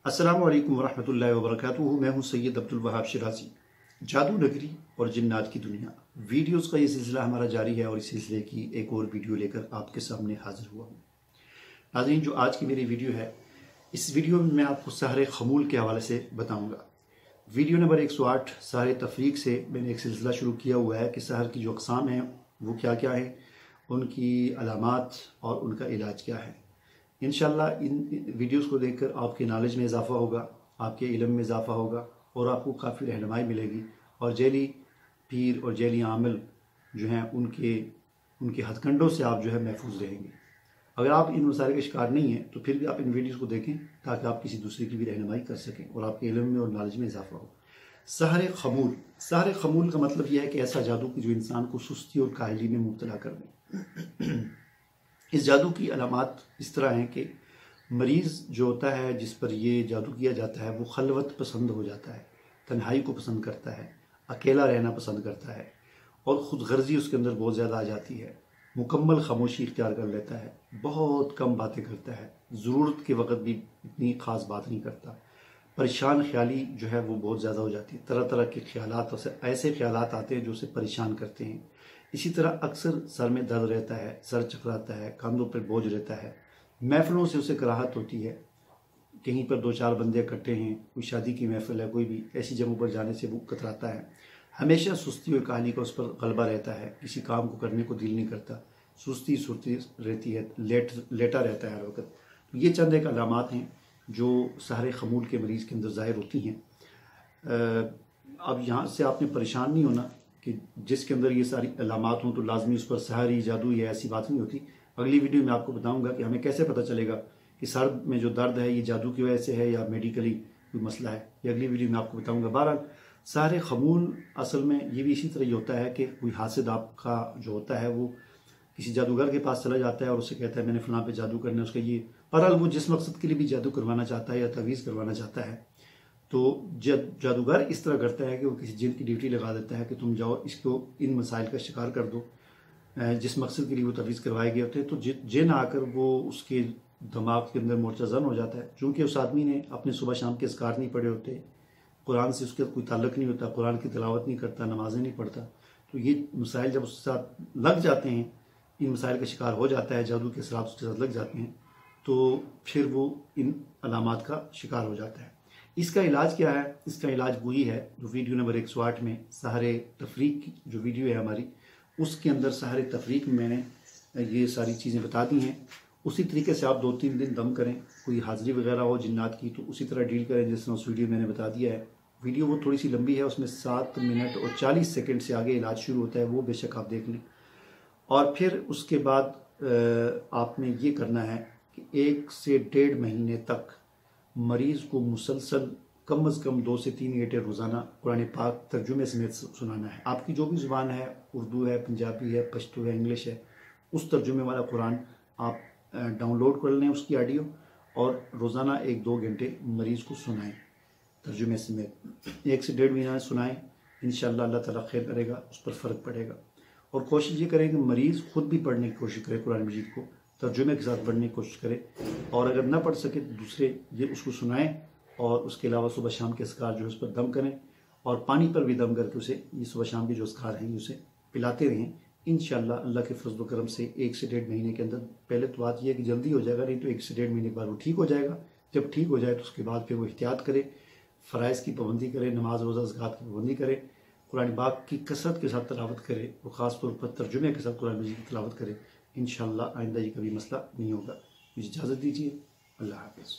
अस्सलामु अलैकुम वरहमतुल्लाहि वबरकातुहू। मैं हूं सैयद अब्दुल वहाब शिराजी। जादू नगरी और जिन्नात की दुनिया वीडियोस का ये सिलसिला हमारा जारी है और इस सिलसिले की एक और वीडियो लेकर आपके सामने हाजिर हुआ हूँ। नाज़रीन, जो आज की मेरी वीडियो है, इस वीडियो में मैं आपको सहर खमूल के हवाले से बताऊँगा। वीडियो नंबर 108 सहर तफरीक से मैंने एक सिलसिला शुरू किया हुआ है कि सहर की जो अक़साम हैं वो क्या क्या हैं, उनकी अलामात और उनका इलाज क्या है। इंशाल्लाह इन वीडियोस को देखकर आपके नॉलेज में इजाफ़ा होगा, आपके इल्म में इजाफ़ा होगा और आपको काफ़ी रहनुमाई मिलेगी और जेली पीर और जेली आमिल जो हैं उनके हथकंडों से आप जो है महफूज रहेंगे। अगर आप इन मसाइल के शिकार नहीं हैं तो फिर भी आप इन वीडियोस को देखें ताकि आप किसी दूसरे की भी रहनुमाई कर सकें और आपके इल्म में और नॉलेज में इजाफ़ा हो। सहर खमूल का मतलब यह है कि ऐसा जादू कि जो इंसान को सुस्ती और काहली में मुब्तला कर दे। इस जादू की अलामात इस तरह हैं कि मरीज़ जो होता है जिस पर ये जादू किया जाता है वो खलवत पसंद हो जाता है, तन्हाई को पसंद करता है, अकेला रहना पसंद करता है और ख़ुद गर्जी उसके अंदर बहुत ज़्यादा आ जाती है। मुकम्मल खामोशी इख्तियार कर लेता है, बहुत कम बातें करता है, ज़रूरत के वक़्त भी इतनी ख़ास बात नहीं करता। परेशान ख्याली जो है वो बहुत ज़्यादा हो जाती है, तरह तरह के ख्यालात ऐसे ख्यालात आते हैं जो उसे परेशान करते हैं। इसी तरह अक्सर सर में दर्द रहता है, सर चकराता है, कंधों पर बोझ रहता है, महफिलों से उसे कराहत होती है। कहीं पर 2-4 बंदे इकट्ठे हैं, कोई शादी की महफिल है, कोई भी ऐसी जगहों पर जाने से वो कतराता है। हमेशा सुस्ती और काहली का उस पर गलबा रहता है, किसी काम को करने को दिल नहीं करता, सुस्ती रहती है, लेटा रहता है हर वक्त। तो ये चंद एक अलामात हैं जो सहर खमूल के मरीज़ के अंदर ज़ाहिर होती हैं। अब यहाँ से आपने परेशान नहीं होना कि जिसके अंदर ये सारी अलामात हों तो लाजमी उस पर सहरी जादू या ऐसी बात नहीं होती। अगली वीडियो में आपको बताऊंगा कि हमें कैसे पता चलेगा कि सर में जो दर्द है ये जादू की वजह से है या मेडिकली कोई मसला है, ये अगली वीडियो में आपको बताऊंगा। बहरहाल सहर खमूल असल में ये भी इसी तरह ही होता है कि कोई हासिद आपका जो होता है वो किसी जादूगर के पास चला जाता है और उससे कहता है मैंने फलां पे जादू करना है, उसका ये बहरहाल वो जिस मकसद के लिए भी जादू करवाना चाहता है या तवीज़ करवाना चाहता है तो जादूगर इस तरह करता है कि वो किसी जिन की ड्यूटी लगा देता है कि तुम जाओ इसको इन मसाइल का शिकार कर दो, जिस मकसद के लिए वो तवीज़ करवाए गए होते हैं। तो जिन आकर वो उसके दिमाग के अंदर मोर्चा जन हो जाता है। चूँकि उस आदमी ने अपने सुबह शाम के अज़कार नहीं पढ़े होते, कुरान से उसका कोई ताल्लुक़ नहीं होता, कुरान की तिलावत नहीं करता, नमाजें नहीं पढ़ता, तो ये मसाइल जब उसके साथ लग जाते हैं, इन मसाइल का शिकार हो जाता है, जादू के असरात उसके साथ लग जाते हैं, तो फिर वो इन अलामात का शिकार हो जाता है। इसका इलाज क्या है? इसका इलाज वही है जो वीडियो नंबर 108 में सहर तफरीक की जो वीडियो है हमारी, उसके अंदर सहर तफरीक में मैंने ये सारी चीज़ें बता दी हैं। उसी तरीके से आप 2-3 दिन दम करें, कोई हाज़री वगैरह हो जिन्नात की तो उसी तरह डील करें जिस तरह उस वीडियो मैंने बता दिया है। वीडियो वो थोड़ी सी लंबी है, उसमें 7 मिनट और 40 सेकेंड से आगे इलाज शुरू होता है, वो बेशक आप देख लें। और फिर उसके बाद आपने ये करना है कि 1 से 1.5 महीने तक मरीज़ को मुसलसल कम अज़ कम 2 से 3 घंटे रोज़ाना कुरान पाक तर्जुमे समेत सुनाना है। आपकी जो भी ज़ुबान है, उर्दू है, पंजाबी है, पश्तो है, इंग्लिश है, उस तर्जुमे वाला कुरान आप डाउनलोड कर लें उसकी ऑडियो और रोज़ाना 1-2 घंटे मरीज़ को सुनाएं तर्जुमे समेत। 1 से 1.5 महीना सुनाएं, इंशाअल्लाह अल्लाह ताला खैर करेगा, उस पर फ़र्क पड़ेगा। और कोशिश ये करें कि मरीज़ खुद भी पढ़ने की कोशिश करे, कुरान मजीद को तर्जुमे के साथ पढ़ने की कोशिश करे और अगर ना पढ़ सके तो दूसरे ये उसको सुनाएं और उसके अलावा सुबह शाम के अस्कार जो है उस पर दम करें और पानी पर भी दम करके उसे ये सुबह शाम के जो अस्कार हैं उसे पिलाते रहें। इंशाअल्लाह अल्लाह के फज़ल व करम से 1 से 1.5 महीने के अंदर, पहले तो बात यह है कि जल्दी हो जाएगा, नहीं तो 1 से 1.5 महीने के बाद वो ठीक हो जाएगा। जब ठीक हो जाए तो उसके बाद फिर वो एहतियात करे, फ़राइज़ की पाबंदी करे, नमाज रोज़ा ज़कात की पाबंदी करे, कुरान पाक की कसरत के साथ तिलावत करे और ख़ास तौर पर तर्जुमे के साथ कुरान मजीद की तिलावत करे। इंशाअल्लाह आइंदा ये कभी मसला नहीं होगा। मुझे इजाज़त दीजिए। अल्लाह हाफ़िज़।